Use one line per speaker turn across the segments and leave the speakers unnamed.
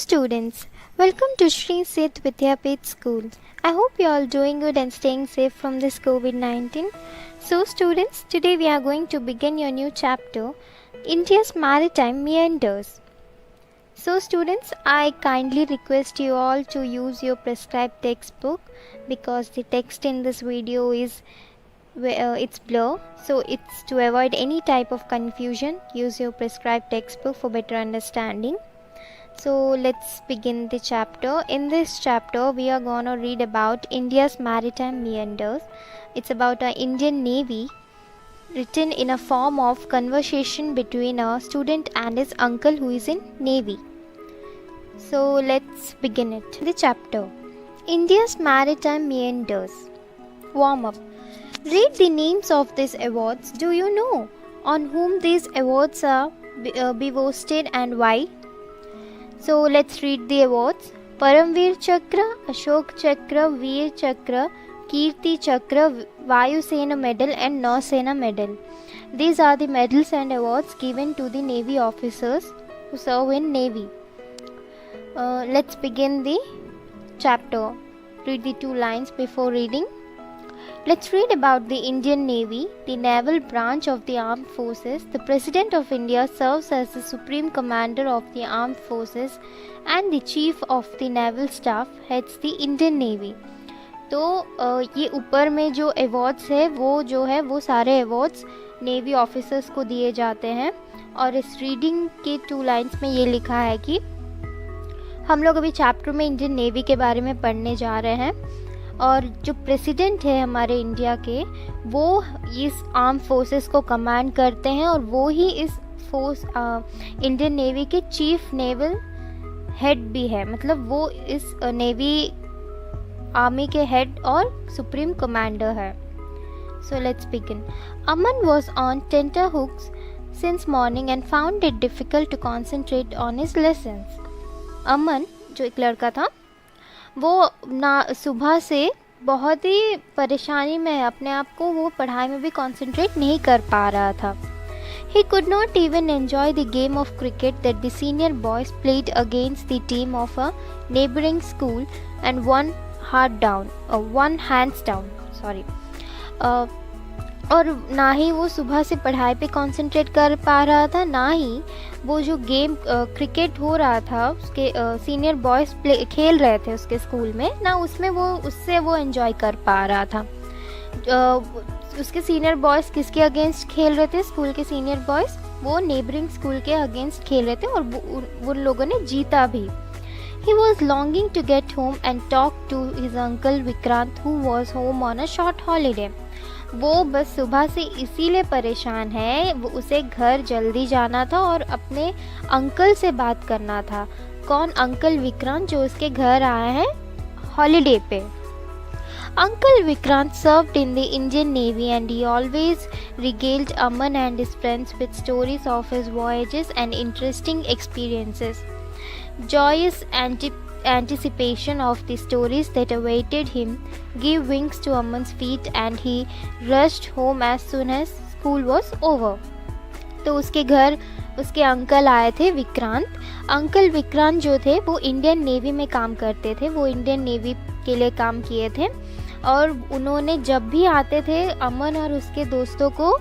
students, welcome to Sri Seth Vidyapith School. I hope you are all doing good and staying safe from this COVID-19. So students, today we are going to begin your new chapter, India's Maritime Meanders. So students, I kindly request you all to use your prescribed textbook because the text in this video is it's blur, so it's to avoid any type of confusion. Use your prescribed textbook for better understanding. So let's begin the chapter. In this chapter we are gonna read about India's maritime meanders. It's about our Indian Navy, written in a form of conversation between a student and his uncle who is in Navy. So let's begin it. The chapter, India's maritime meanders. Warm up. Read the names of these awards. Do you know on whom these awards are bestowed and why? So let's read the awards. Paramveer Chakra, Ashok Chakra, Veer Chakra, Kirti Chakra, Vayu Sena Medal and Nausena Medal. These are the medals and awards given to the Navy officers who serve in Navy. Let's begin the chapter. Read the 2 lines before reading. Let's read about the Indian Navy, the naval branch of the armed forces. The President of India serves as the Supreme Commander of the armed forces and the Chief of the Naval Staff heads the Indian Navy. तो ये ऊपर में जो awards है वो सारे awards navy officers को दिए जाते हैं और इस रीडिंग के 2 लाइन्स में ये लिखा है कि हम लोग अभी चैप्टर में इंडियन नेवी के बारे में पढ़ने जा रहे हैं और जो प्रेसिडेंट है हमारे इंडिया के वो इस आर्म फोर्सेस को कमांड करते हैं और वो ही इस फोर्स इंडियन नेवी के चीफ नेवल हेड भी है, मतलब वो इस नेवी आर्मी के हेड और सुप्रीम कमांडर है. So let's begin. Aman was on tenterhooks since morning and found it difficult to concentrate on his lessons. Aman जो एक लड़का था वो सुबह से बहुत ही परेशानी में है, अपने आप को वो पढ़ाई में भी कंसंट्रेट नहीं कर पा रहा था. He could not even enjoy the game of cricket that the senior boys played against the team of a neighboring school and one hands down. और ना ही वो सुबह से पढ़ाई पे कंसंट्रेट कर पा रहा था, ना ही वो जो गेम क्रिकेट हो रहा था उसके सीनियर बॉयज़ खेल रहे थे उसके स्कूल में, ना उसमें उससे वो एंजॉय कर पा रहा था. उसके सीनियर बॉयज़ किसके अगेंस्ट खेल रहे थे? स्कूल के सीनियर बॉयज़ वो नेबरिंग स्कूल के अगेंस्ट खेल रहे थे और उन लोगों ने जीता भी. He was longing to get home and talk to his uncle Vikrant who was home on a short holiday. वो बस सुबह से इसीलिए परेशान है, वो उसे घर जल्दी जाना था और अपने अंकल से बात करना था. कौन? अंकल विक्रांत जो उसके घर आए हैं हॉलीडे पे. Uncle Vikrant served in the Indian Navy and he always regaled Aman and his friends with stories of his voyages and interesting experiences. Joyous anticipation of the stories that awaited him gave wings to Aman's feet and he rushed home as soon as school was over. तो उसके घर उसके uncle आए थे Vikrant. Uncle Vikrant जो थे वो Indian navy में काम करते थे, वो इंडियन नेवी के लिए काम किए थे और उन्होंने जब भी आते थे अमन और उसके दोस्तों को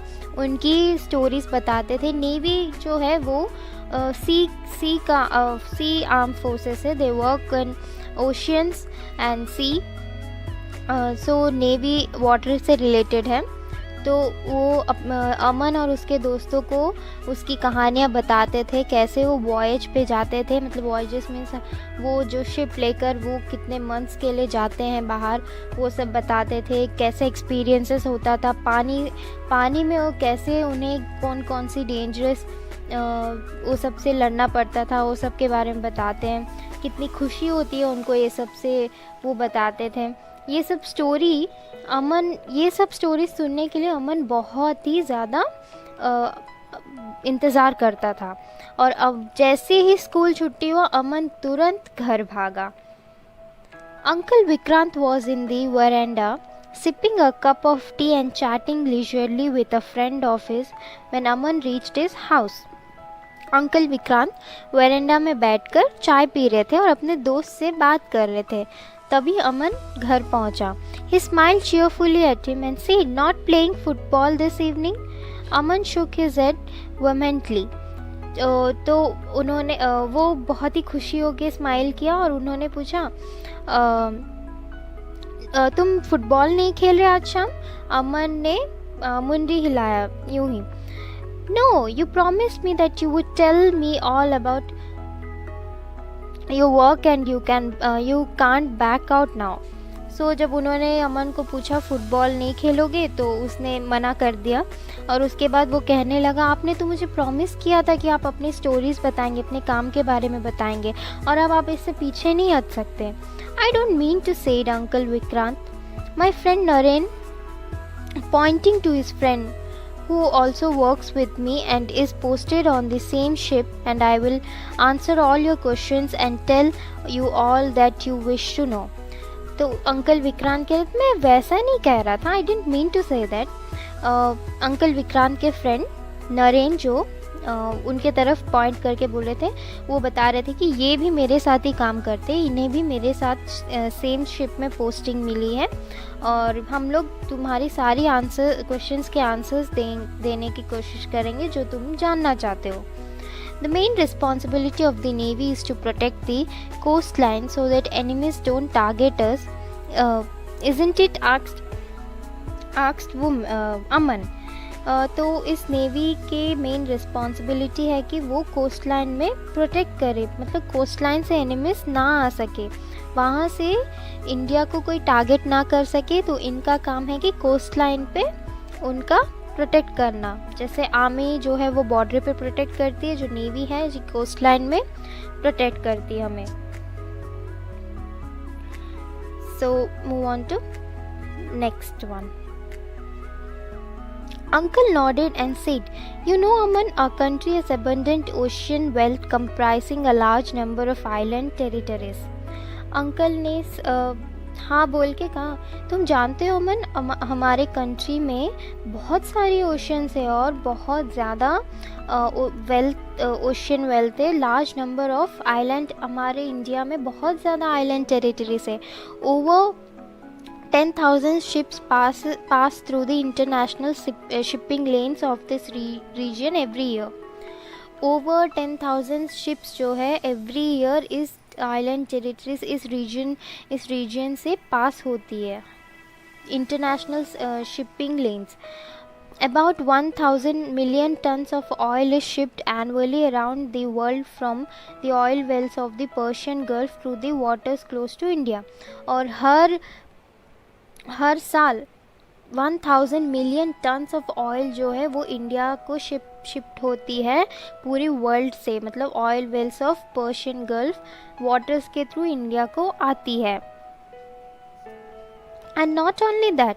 उनकी स्टोरीज बताते थे. नेवी जो है वो सी आर्म फोर्सेस है, they work in oceans and sea, so navy water से रिलेटेड है. तो वो अमन और उसके दोस्तों को उसकी कहानियाँ बताते थे, कैसे वो वॉयज पे जाते थे, मतलब वॉयजेस में वो जो शिप लेकर वो कितने मंथ्स के लिए जाते हैं बाहर, वो सब बताते थे. कैसे एक्सपीरियंसेस होता था पानी में, वो कैसे उन्हें कौन सी डेंजरस वो सब से लड़ना पड़ता था, वो सब के बारे में बताते हैं. कितनी खुशी होती है उनको, ये सब से वो बताते थे. ये सब स्टोरी सुनने के लिए अमन बहुत ही ज़्यादा इंतज़ार करता था और अब जैसे ही स्कूल छुट्टी हुआ अमन तुरंत घर भागा. Uncle Vikrant was in the veranda sipping a cup of tea and chatting leisurely with a friend of his when Aman reached his house. Uncle Vikrant veranda में बैठकर चाय पी रहे थे और अपने दोस्त से बात कर रहे थे। तभी अमन घर पहुंचा। He smiled cheerfully at him and said, "Not playing football this evening?" Aman shook his head vehemently. तो उन्होंने वो बहुत ही खुशी हो के स्माइल किया और उन्होंने पूछा, तुम फुटबॉल नहीं खेल रहे आज शाम? अमन ने मुंडी हिलाया यूं ही। No, you promised me that you would tell me all about your work and you can't back out now. So जब उन्होंने अमन को पूछा फुटबॉल नहीं खेलोगे तो उसने मना कर दिया और उसके बाद वो कहने लगा, आपने तो मुझे प्रॉमिस किया था कि आप अपनी स्टोरीज बताएंगे, अपने काम के बारे में बताएंगे और अब आप इससे पीछे नहीं हट सकते। I don't mean to say it, Uncle Vikrant. My friend Naren, pointing to his friend who also works with me and is posted on the same ship, and I will answer all your questions and tell you all that you wish to know. तो uncle Vikrant कह रहे थे, मैं वैसा नहीं कह रहा था, I didn't mean to say that. Uncle Vikrant के फ्रेंड नरेन जो उनके तरफ पॉइंट करके बोल रहे थे, वो बता रहे थे कि ये भी मेरे साथ ही काम करते हैं, इन्हें भी मेरे साथ सेम शिप में पोस्टिंग मिली है और हम लोग तुम्हारी सारी क्वेश्चंस के आंसर्स देने की कोशिश करेंगे जो तुम जानना चाहते हो। The main responsibility of the Navy is to protect the coastline so that enemies don't target us. Isn't it? asked Aman. तो इस नेवी के मेन रिस्पॉन्सिबिलिटी है कि वो कोस्ट लाइन में प्रोटेक्ट करे, मतलब कोस्ट लाइन से एनिमीज ना आ सके, वहाँ से इंडिया को कोई टारगेट ना कर सके। तो इनका काम है कि कोस्ट लाइन पे उनका प्रोटेक्ट करना, जैसे आर्मी जो है वो बॉर्डर पे प्रोटेक्ट करती है, जो नेवी है जो कोस्ट लाइन में प्रोटेक्ट करती है हमें। So move on to next one. Uncle nodded and said, "You know, Aman, our country has abundant ocean wealth comprising a large number of island territories." Uncle ने हाँ बोल के कहा, तुम जानते हो अमन, हमारे कंट्री में बहुत सारी ओशंस है और बहुत ज़्यादा ओशन वेल्थ है, लार्ज नंबर ऑफ आइलैंड, हमारे इंडिया में बहुत ज़्यादा आइलैंड टेरिटरीज है। Over 10,000 ships pass through the international shipping lanes of this region every year. Over 10,000 ships जो है every year इस island territories इस region से पास होती है, international shipping lanes. About 1,000 million tons of oil is shipped annually around the world from the oil wells of the Persian Gulf to the waters close to India. और हर साल 1,000 million tons of oil जो है वो India को shift होती है पूरी world से, मतलब oil wells of Persian Gulf waters के थ्रू इंडिया को आती है। And not only that,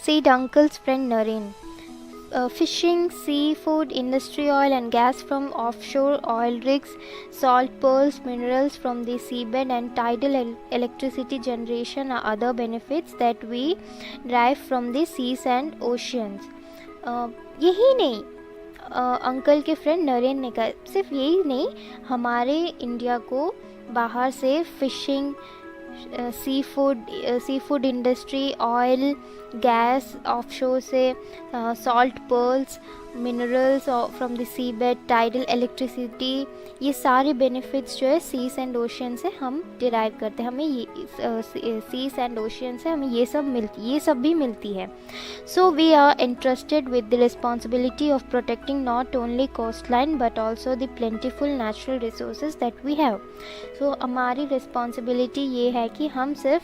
said uncle's friend Naren, fishing, seafood industry, oil and gas from offshore oil rigs, salt pearls, minerals from the seabed and tidal electricity generation are other benefits that we derive from the seas and oceans. यही नहीं, uncle के friend Naren ने कहा, सिर्फ यही नहीं, हमारे India को बाहर से fishing, sea food industry, oil gas offshore से, salt pearls, minerals from the sea bed, tidal electricity, ये सारे बेनिफिट्स जो है सीज एंड ओशियन से हम डिराइव करते हैं, हमें ये सीज एंड ओशियन से हमें ये सब भी मिलती है। So we are interested with the responsibility of protecting not only coast line but also the plentiful natural resources that we have. सो हमारी रिस्पॉन्सिबिलिटी ये है कि हम सिर्फ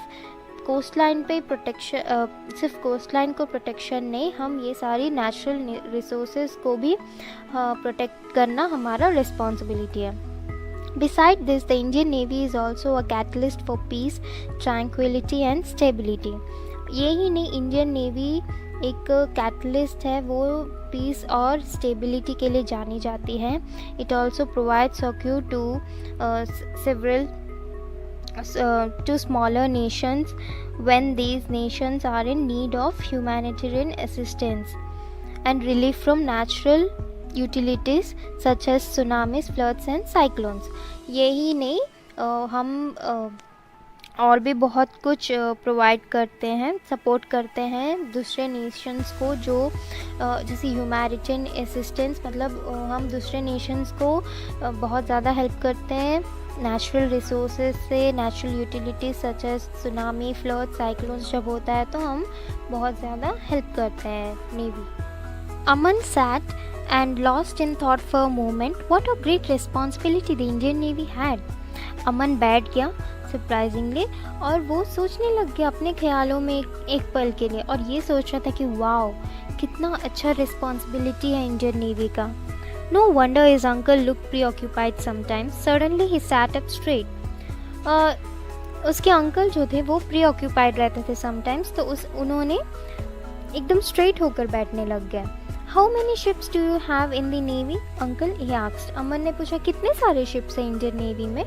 कोस्ट लाइन पे प्रोटेक्शन, सिर्फ कोस्ट लाइन को प्रोटेक्शन नहीं, हम ये सारी नेचुरल रिसोर्सेज को भी प्रोटेक्ट करना हमारा रिस्पॉन्सिबिलिटी है। Beside this, the Indian Navy is also a catalyst for peace, tranquility and stability. यही नहीं, इंडियन नेवी एक कैटलिस्ट है, वो पीस और स्टेबिलिटी के लिए जानी जाती है। It also provide secure to smaller nations when these nations are in need of humanitarian assistance and relief from natural utilities such as tsunamis, floods and cyclones. यही नहीं, हम और भी बहुत कुछ प्रोवाइड करते हैं, सपोर्ट करते हैं दूसरे नेशंस को, जो जैसे ह्यूमैनिटेरियन असिस्टेंस, मतलब हम दूसरे नेशंस को बहुत ज़्यादा हेल्प करते हैं नेचुरल रिसोर्सेज से, natural utilities such as tsunami, flood, cyclones जब होता है तो हम बहुत ज़्यादा हेल्प करते हैं navy. Aman sat and lost in thought for a moment. What a great responsibility the Indian Navy had. अमन बैठ गया सरप्राइजिंगली और वो सोचने लग गया अपने ख्यालों में एक पल के लिए, और ये सोच रहा था कि वाओ कितना अच्छा रिस्पॉन्सिबिलिटी है इंडियन नेवी का. No wonder his uncle look preoccupied sometimes. Suddenly he sat up straight. उसके अंकल जो थे वो प्रीऑक्यूपाइड रहते थे समटाइम्स, तो उन्होंने एकदम स्ट्रेट होकर बैठने लग गए. How many ships do you have in the navy uncle, he asked. Aman ने पूछा कितने सारे शिप्स हैं इंडियन नेवी में.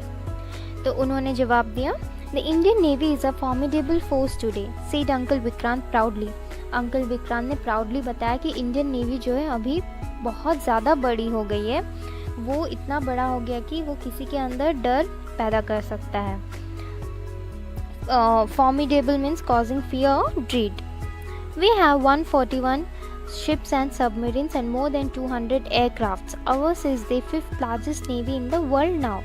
तो उन्होंने जवाब दिया, the Indian navy is a formidable force today, said uncle Vikrant proudly. Uncle Vikrant ने प्राउडली बताया कि इंडियन नेवी जो है अभी बहुत ज़्यादा बड़ी हो गई है, वो इतना बड़ा हो गया कि वो किसी के अंदर डर पैदा कर सकता है. फॉर्मिडेबल मीन्स कॉजिंग फियर और dread. We have 141 ships and submarines and more than 200 aircrafts. Ours is the 5th largest navy in the world now.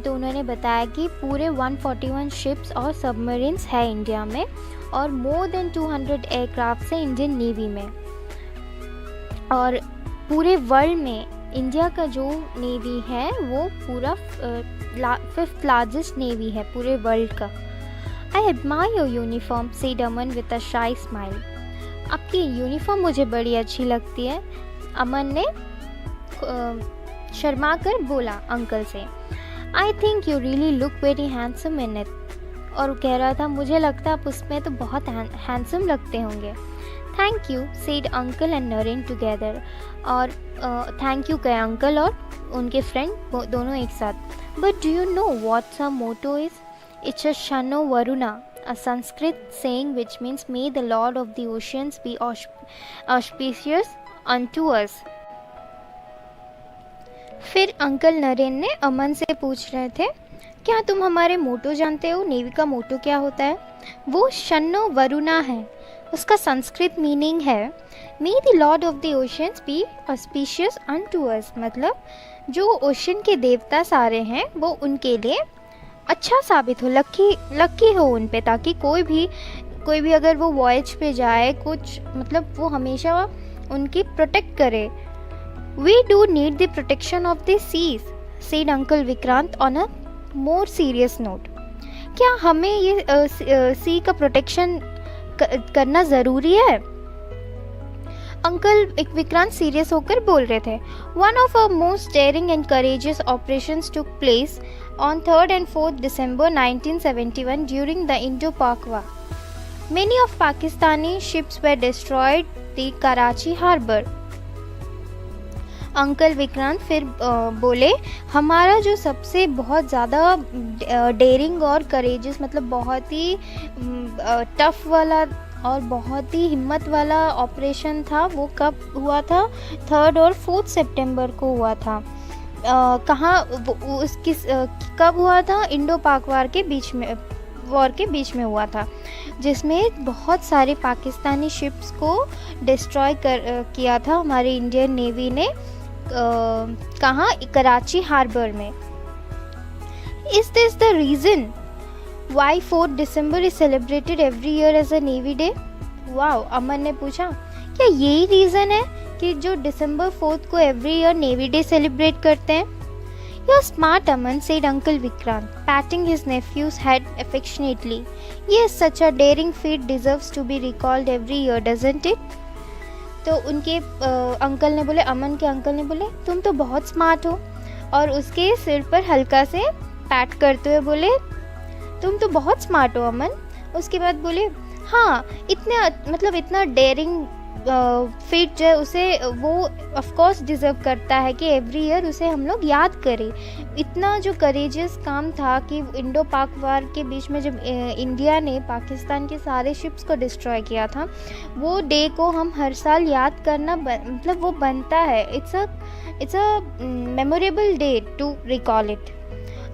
तो उन्होंने बताया कि पूरे 141 शिप्स और सबमरीन्स है इंडिया में, और मोर देन 200 एयरक्राफ्ट है इंडियन नेवी में. और पूरे वर्ल्ड में इंडिया का जो नेवी है वो पूरा 5th लार्जेस्ट नेवी है पूरे वर्ल्ड का. I admire your uniform, said Aman with a शाई स्माइल. आपकी यूनिफॉर्म मुझे बड़ी अच्छी लगती है, अमन ने शर्मा कर बोला अंकल से. I think you really look very handsome in it. और कह रहा था मुझे लगता है आप उसमें तो बहुत हैंडसम लगते होंगे. Thank you, said uncle and Naren together. और थैंक यू कहे अंकल और उनके फ्रेंड दोनों एक साथ. But do you know what's our motto is? It's a शनो Varuna, a Sanskrit saying which means may the Lord of the oceans be auspicious unto us. फिर uncle Naren ने अमन से पूछ रहे थे, क्या तुम हमारे मोटो जानते हो? नेवी का मोटो क्या होता है? वो शन्नो वरुणा है. उसका संस्कृत मीनिंग है मे the Lord of the oceans B auspicious unto अस. मतलब जो ओशन के देवता सारे हैं वो उनके लिए अच्छा साबित हो, लकी हो उन पे, ताकि कोई भी अगर वो वॉयज पे जाए कुछ, मतलब वो हमेशा उनकी प्रोटेक्ट करे. We do need the protection of the seas, said uncle Vikrant on a more serious note. क्या हमें ये सी का प्रोटेक्शन करना ज़रूरी है? अंकल विक्रांत सीरियस होकर बोल रहे थे. One of our most daring and courageous operations took place on 3rd and 4th December 1971 during the Indo-Pak War. Many of Pakistani ships were destroyed the Karachi harbor. Uncle Vikrant फिर बोले, हमारा जो सबसे बहुत ज़्यादा डेयरिंग और करेजियस, मतलब बहुत ही टफ वाला और बहुत ही हिम्मत वाला ऑपरेशन था, वो कब हुआ था? 3rd और 4th सितंबर को हुआ था. कहाँ कब हुआ था? इंडो पाक वॉर के बीच में हुआ था, जिसमें बहुत सारे पाकिस्तानी शिप्स को डिस्ट्रॉय किया था हमारे इंडियन नेवी ने. कहाँ? कराची हार्बर में. Is this the reason why 4th December is celebrated every year as a Navy Day? Wow, Aman ने पूछा, क्या यही रीज़न है कि जो December 4th को every year Navy Day celebrate करते हैं? You are smart Aman, said uncle Vikrant, patting his nephew's head affectionately. Yes, such a daring feat deserves to be recalled every year, doesn't it? तो उनके uncle ने बोले, अमन के uncle ने बोले, तुम तो बहुत स्मार्ट हो, और उसके सिर पर हल्का से पैट करते हुए बोले, तुम तो बहुत स्मार्ट हो अमन. उसके बाद बोले, हाँ, इतना डेयरिंग फिट जो है उसे वो ऑफ कोर्स डिज़र्व करता है कि एवरी ईयर उसे हम लोग याद करें। इतना जो करेजियस काम था कि इंडो पाक वार के बीच में जब इंडिया ने पाकिस्तान के सारे शिप्स को डिस्ट्रॉय किया था, वो डे को हम हर साल याद करना मतलब वो बनता है। It's a memorable day to recall it.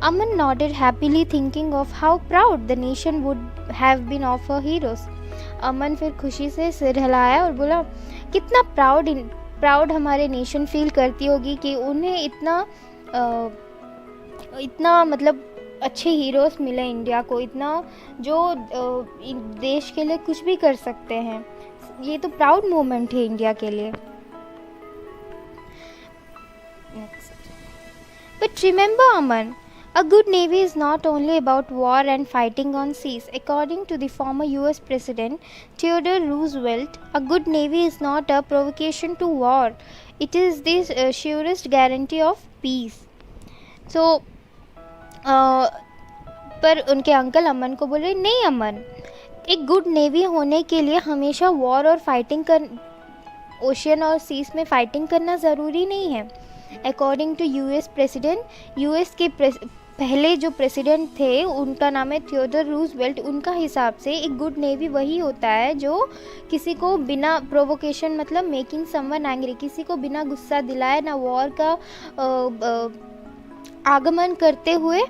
Aman nodded happily, thinking of how proud the nation would have been of her heroes. अमन फिर खुशी से सिर हिलाया और बोला, कितना प्राउड हमारे नेशन फील करती होगी कि उन्हें इतना मतलब अच्छे हीरोज़ मिले इंडिया को, इतना जो देश के लिए कुछ भी कर सकते हैं। ये तो प्राउड मोमेंट है इंडिया के लिए। But remember, Aman, a good navy is not only about war and fighting on seas. According to the former US President Theodore Roosevelt, a good navy is not a provocation to war. It is the surest guarantee of peace. So, पर उनके uncle अमन को बोले, नहीं अमन, एक good navy होने के लिए हमेशा वॉर और फाइटिंग ओशियन और सीज में फाइटिंग करना ज़रूरी नहीं है। According to US president, US के पहले जो प्रेसिडेंट थे उनका नाम है थियोडर रूजवेल्ट, उनका हिसाब से एक गुड नेवी वही होता है जो किसी को बिना प्रोवोकेशन मतलब मेकिंग समवन एंग्री, किसी को बिना गुस्सा दिलाए ना वॉर का आगमन करते हुए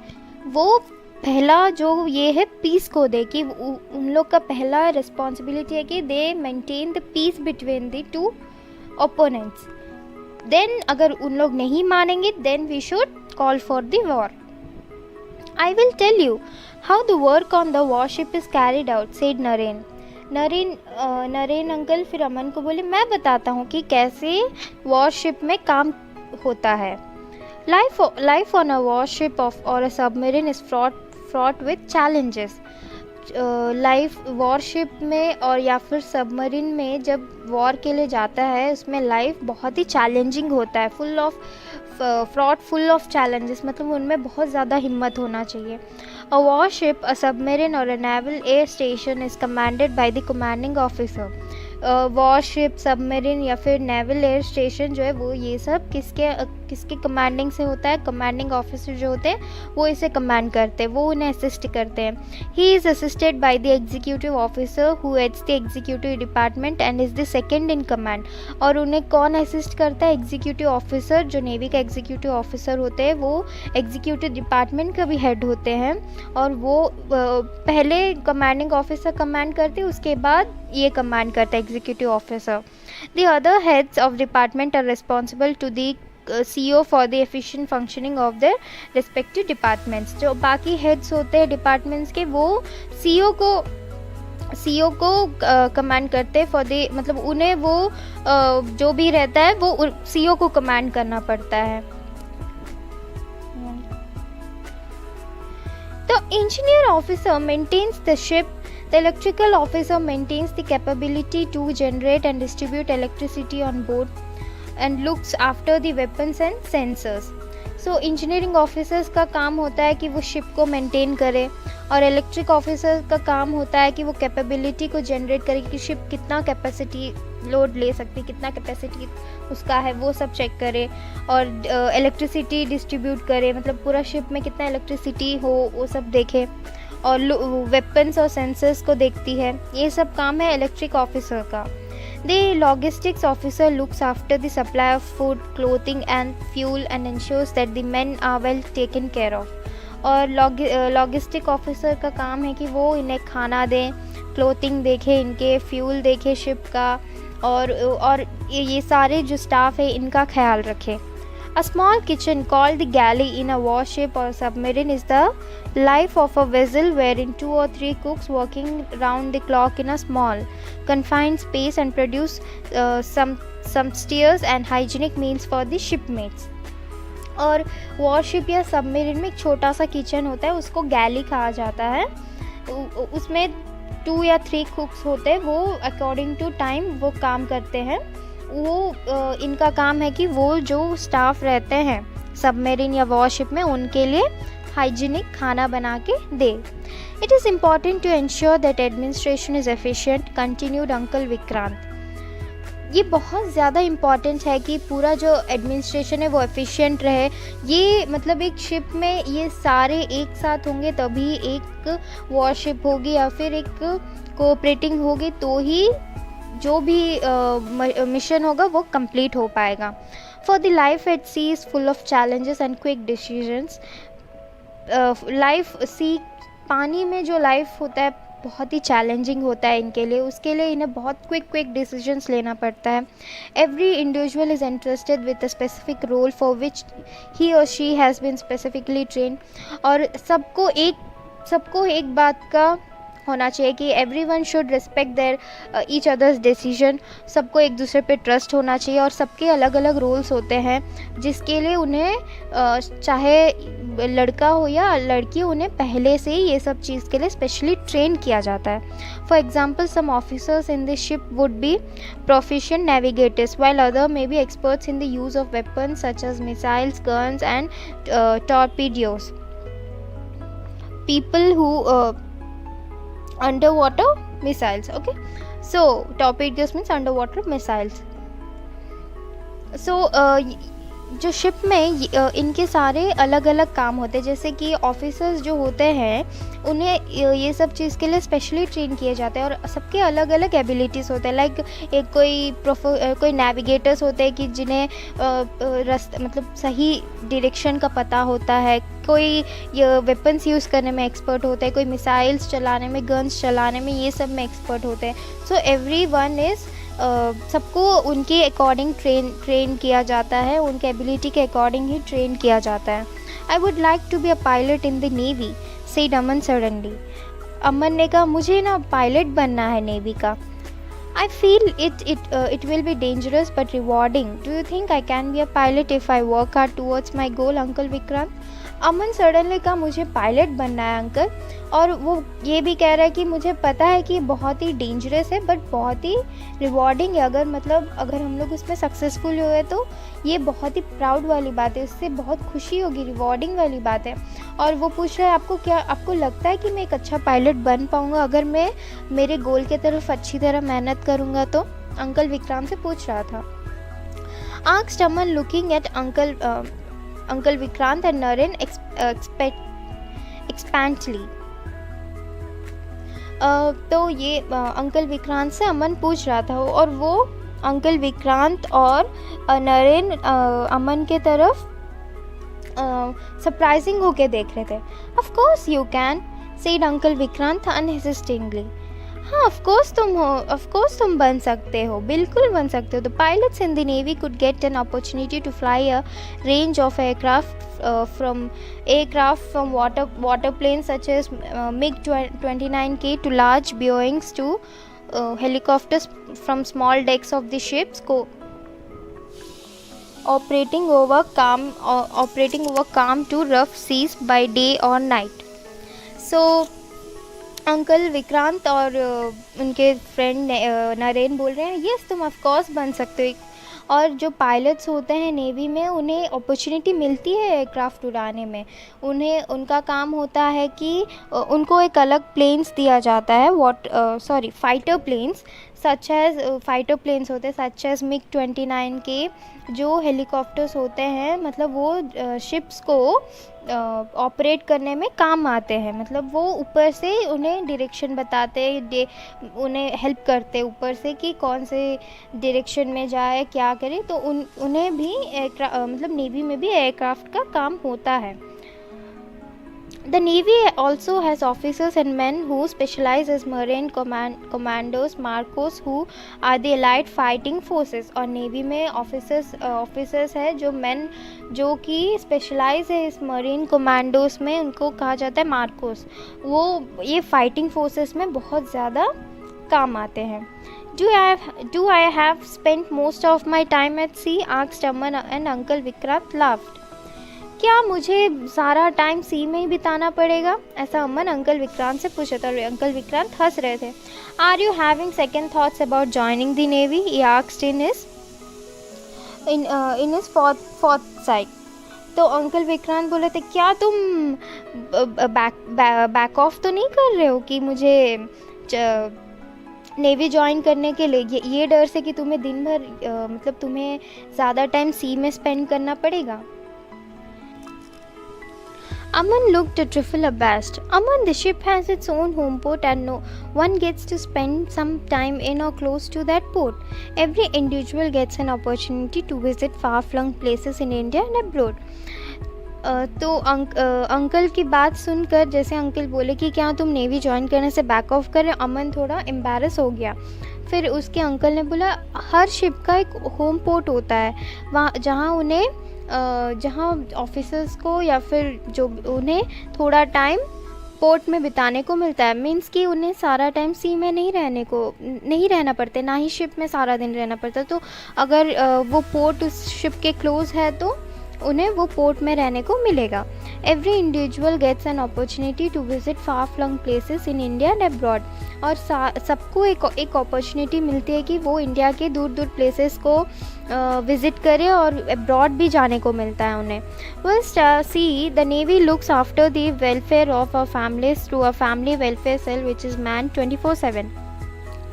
वो पहला जो ये है पीस को दे, कि उन लोग का पहला रिस्पॉन्सिबिलिटी है कि they maintain the peace between the two opponents. Then अगर उन लोग नहीं मानेंगे then we should call for the war. I will tell you how the work on the warship is carried out, said Naren. Naren uncle फिर अमन को बोले, मैं बताता हूँ कि कैसे वॉरशिप में काम होता है। Life on a warship or a submarine is fraught with challenges. Life worship में और या फिर सबमरीन में जब वॉर के लिए जाता है उसमें लाइफ बहुत ही चैलेंजिंग होता है, फुल ऑफ चैलेंजेस, मतलब उनमें बहुत ज़्यादा हिम्मत होना चाहिए। अ वॉरशिप, अ सबमरीन और a naval air station is commanded by the commanding officer. Worship, submarine या फिर नेवल एयर स्टेशन जो है वो ये सब किसके कमांडिंग से होता है? कमांडिंग ऑफिसर जो होते हैं वो इसे कमांड करते हैं, वो उन्हें असिस्ट करते हैं। He is assisted by the executive officer who heads the executive department and is the second in command. और उन्हें कौन असिस्ट करता है? एग्जीक्यूटिव ऑफिसर, जो नेवी का एग्जीक्यूटिव ऑफिसर होते हैं वो एग्जीक्यूटिव डिपार्टमेंट का भी हेड होते हैं और वो पहले कमांडिंग ऑफिसर कमांड करते हैं, उसके बाद ये कमांड करता है executive officer. The other heads of department are responsible to the CEO for the efficient functioning of their respective departments. जो बाकी हेड्स होते हैं डिपार्टमेंट्स के वो CEO को कमांड करते हैं फॉर द, मतलब उन्हें वो जो भी रहता है वो CEO को कमांड करना पड़ता है। तो engineer officer maintains the ship. The electrical officer maintains the capability to generate and distribute electricity on board and looks after the weapons and sensors. So engineering officers का काम होता है कि वो शिप को मेंटेन करे और इलेक्ट्रिक ऑफिसर का काम होता है कि वो कैपेबिलिटी को जनरेट करे कि शिप कितना कैपेसिटी लोड ले सकती, कितना कैपेसिटी उसका है वो सब चेक करे और इलेक्ट्रिसिटी डिस्ट्रीब्यूट करे, मतलब पूरा शिप में कितना इलेक्ट्रिसिटी हो वो सब देखे और वेपन्स और सेंसर्स को देखती है। ये सब काम है इलेक्ट्रिक ऑफिसर का। The logistics officer looks after the supply of food, clothing and fuel and ensures that the men are well taken care of. और लॉजिस्टिक ऑफिसर का काम है कि वो इन्हें खाना दें, क्लोथिंग देखे, इनके फ्यूल देखे शिप का और ये सारे जो स्टाफ है इनका ख्याल रखे। A small kitchen called the galley in a warship or submarine is the life of a vessel wherein 2 or 3 cooks working round the clock in a small confined space and produce some steers and hygienic meals for the shipmates. और worship या submarine में एक छोटा सा kitchen होता है, उसको गैली कहा जाता है। उसमें 2 या 3 कुक्स होते हैं, वो अकॉर्डिंग टू टाइम वो काम करते हैं। वो इनका काम है कि वो जो स्टाफ रहते हैं सबमरीन या वॉरशिप में उनके लिए हाइजीनिक खाना बना के दे। It is important to ensure that administration is efficient, continued uncle Vikrant. ये बहुत ज़्यादा इम्पॉर्टेंट है कि पूरा जो एडमिनिस्ट्रेशन है वो एफिशिएंट रहे। ये मतलब एक शिप में ये सारे एक साथ होंगे तभी एक वॉरशिप होगी या फिर एक कोऑपरेटिंग होगी, तो ही जो भी मिशन होगा वो कंप्लीट हो पाएगा। For the life at sea is full of challenges and quick decisions. Life sea, पानी में जो लाइफ होता है बहुत ही चैलेंजिंग होता है इनके लिए, उसके लिए इन्हें बहुत क्विक डिसीजंस लेना पड़ता है। Every individual is interested with a specific role for which he or she has been specifically train. और सबको एक बात का होना चाहिए कि everyone should respect their each other's decision. सबको एक दूसरे पे ट्रस्ट होना चाहिए और सबके अलग अलग रोल्स होते हैं जिसके लिए उन्हें चाहे लड़का हो या लड़की, उन्हें पहले से ही ये सब चीज़ के लिए स्पेशली ट्रेन किया जाता है। For example some officers in this ship would be proficient navigators while other may be experts in the use of weapons such as missiles, guns and torpedoes. People who underwater missiles. Okay, so torpedoes means underwater missiles. So जो ship में इनके सारे अलग अलग काम होते हैं, जैसे कि ऑफिसर्स जो होते हैं उन्हें ये सब चीज़ के लिए स्पेशली ट्रेन किए जाते हैं और सबके अलग अलग एबिलिटीज़ होते हैं। लाइक एक कोई नेविगेटर्स होते हैं कि जिन्हें रास्ता मतलब सही डायरेक्शन का पता होता है, कोई ये वेपन्स यूज़ करने में एक्सपर्ट होते हैं, कोई मिसाइल्स चलाने में, गन्स चलाने में, ये सब में एक्सपर्ट होते हैं। सो एवरीवन इज़ सबको उनके अकॉर्डिंग ट्रेन किया जाता है, उनके एबिलिटी के अकॉर्डिंग ही ट्रेन किया जाता है। I would like to be a pilot in the navy, said Aman suddenly. Aman ने कहा मुझे ना पायलट बनना है नेवी का। I feel it will be dangerous but rewarding. Do you think I can be a pilot if I work hard towards my goal, Uncle Vikrant? Aman suddenly कहा मुझे pilot बनना है अंकल, और वो ये भी कह रहा है कि मुझे पता है कि बहुत ही डेंजरस है बट बहुत ही रिवॉर्डिंग है। अगर हम लोग उसमें सक्सेसफुल हुए तो ये बहुत ही प्राउड वाली बात है, उससे बहुत खुशी होगी, रिवॉर्डिंग वाली बात है। और वो पूछ रहा है आपको लगता है कि मैं एक अच्छा पायलट बन पाऊँगा अगर मैं मेरे गोल की तरफ अच्छी तरह मेहनत करूँगा तो? अंकल विक्रांत से पूछ रहा था। Asked Aman looking at Uncle Vikrant and Naren expectantly. तो ये अंकल विक्रांत से अमन पूछ रहा था और वो अंकल विक्रांत और नरेन अमन के तरफ सरप्राइजिंग होके देख रहे थे। Of course you can, said uncle Vikrant unhesitatingly. हाँ ऑफ कोर्स तुम बन सकते हो, बिल्कुल बन सकते हो। The pilots in the navy could get an opportunity to fly a range of aircraft from water planes such as MiG-29K to large Boeings to helicopters from small decks of the ships operating over calm to rough seas by day or night. So uncle Vikrant और उनके friend Naren बोल रहे हैं yes तुम of course बन सकते हो। और जो पायलट्स होते हैं नेवी में उन्हें अपॉर्चुनिटी मिलती है एयरक्राफ्ट उड़ाने में। उनका काम होता है कि उनको एक अलग प्लेन्स दिया जाता है, फाइटर प्लेन्स होते हैं सच एज MiG-29K जो हेलीकॉप्टर्स होते हैं, मतलब वो शिप्स को ऑपरेट करने में काम आते हैं। मतलब वो ऊपर से उन्हें डायरेक्शन बताते, उन्हें हेल्प करते ऊपर से कि कौन से डायरेक्शन में जाए, क्या करे। तो उन्हें भी मतलब नेवी में भी एयरक्राफ्ट का काम होता है। The Navy also has officers and men who specialize as Marine commandos, Marcos, who are the allied fighting forces। और नेवी में ऑफिसर्स है जो कि स्पेशलाइज है इस मरीन कमांडोज में, उनको कहा जाता है मार्कोस। वो ये फाइटिंग फोर्सेस में बहुत ज़्यादा काम आते हैं। Do I have spent most of my time at sea? asked Aman and Uncle Vikrant laughed। क्या मुझे सारा टाइम सी में ही बिताना पड़ेगा? ऐसा अमन अंकल विक्रांत से पूछा था और अंकल विक्रांत हंस रहे थे। Are you having second thoughts about joining the navy? He asked in his fourth side. तो अंकल विक्रांत बोले थे क्या तुम बैक ऑफ तो नहीं कर रहे हो कि मुझे नेवी ज्वाइन करने के लिए ये डर से कि तुम्हें दिन भर मतलब तुम्हें ज़्यादा टाइम सी में स्पेंड करना पड़ेगा। Aman looked a trifle abashed. Aman, the ship has its own home port and no one gets to spend some time in or close to that port. Every individual gets an opportunity to visit far-flung places in India and abroad. तो uncle की बात सुनकर, जैसे uncle बोले कि क्या तुम navy join करने से बैक ऑफ कर रहे हो, अमन थोड़ा एम्बैरस हो गया। फिर उसके अंकल ने बोला हर शिप का एक होम पोर्ट होता है, वहाँ जहाँ ऑफिसर्स को या फिर जो उन्हें थोड़ा टाइम पोर्ट में बिताने को मिलता है। मीन्स कि उन्हें सारा टाइम सी में नहीं रहना पड़ता, ना ही शिप में सारा दिन रहना पड़ता। तो अगर वो पोर्ट उस शिप के क्लोज है तो उन्हें वो पोर्ट में रहने को मिलेगा। Every individual gets an opportunity to visit far flung places in India and abroad. और सबको एक अपॉर्चुनिटी मिलती है कि वो इंडिया के दूर दूर प्लेसेस को विज़िट करें और अब्रॉड भी जाने को मिलता है उन्हें। First see the navy looks after the welfare of a families through a family welfare cell which is manned 24/7।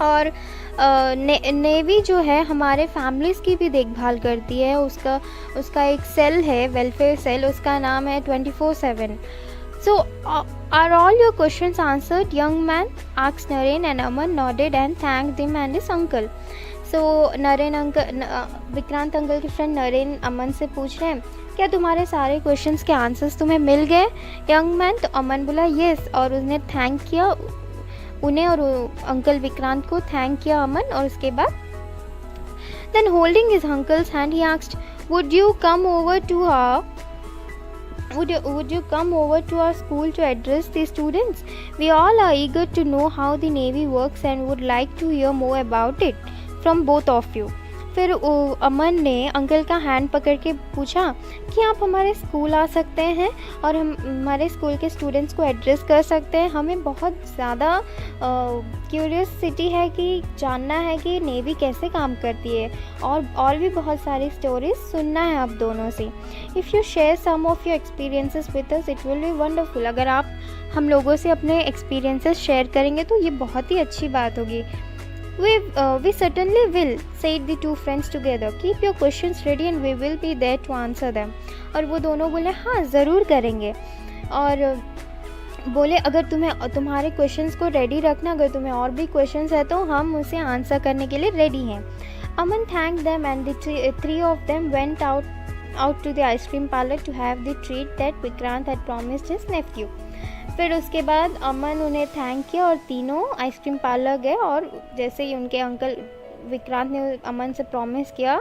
और नेवी जो है हमारे फैमिलीज़ की भी देखभाल करती है। उसका एक सेल है, वेलफेयर सेल, उसका नाम है 24/7। So, are all your questions answered, young man? asked Naren, and Aman nodded and thanked him and his uncle. So, Naren uncle, Vikrant uncle के फ्रेंड नरेन अमन से पूछ रहे हैं क्या तुम्हारे सारे क्वेश्चंस के आंसर्स तुम्हें मिल गए यंग मैन? तो अमन बोला येस, और उसने थैंक किया उन्हें और अंकल विक्रांत को थैंक किया अमन। और उसके बाद then holding his uncle's hand he asked would you come over to our school to address the students? We all are eager to know how the Navy works and would like to hear more about it from both of you. फिर अमन ने uncle का hand पकड़ के पूछा कि आप हमारे school आ सकते हैं और हम हमारे स्कूल के स्टूडेंट्स को एड्रेस कर सकते हैं। हमें बहुत ज़्यादा क्यूरियसिटी है कि जानना है कि नेवी कैसे काम करती है और भी बहुत सारी स्टोरीज सुनना है आप दोनों से। If you share some of your experiences with us it will be wonderful. अगर आप हम लोगों से अपने एक्सपीरियंसेस शेयर करेंगे तो ये बहुत ही अच्छी बात होगी। We certainly will, said the two friends together. Keep your questions ready and we will be there to answer them. और वो दोनों बोले हाँ ज़रूर करेंगे, और बोले अगर तुम्हारे क्वेश्चंस को रेडी रखना, अगर तुम्हें और भी क्वेश्चंस है तो हम उसे आंसर करने के लिए रेडी हैं। अमन thanked them and the three of them went out to the ice cream parlor to have the treat that Vikrant had promised his nephew. फिर उसके बाद अमन उन्हें थैंक किया और तीनों आइसक्रीम पार्लर गए, और जैसे ही उनके अंकल विक्रांत ने अमन से प्रॉमिस किया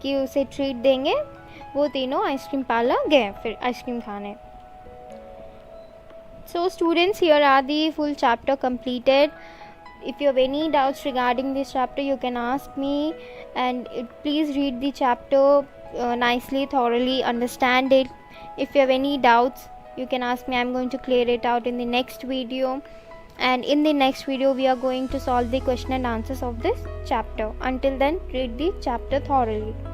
कि उसे ट्रीट देंगे, वो तीनों आइसक्रीम पार्लर गए फिर आइसक्रीम खाने। So students, here are the full chapter completed. If you have any doubts regarding this chapter, you can ask me, and please read the chapter nicely, thoroughly, understand it. If you have any doubts, you can ask me. I'm going to clear it out in the next video, and in the next video we are going to solve the question and answers of this chapter. Until then, read the chapter thoroughly.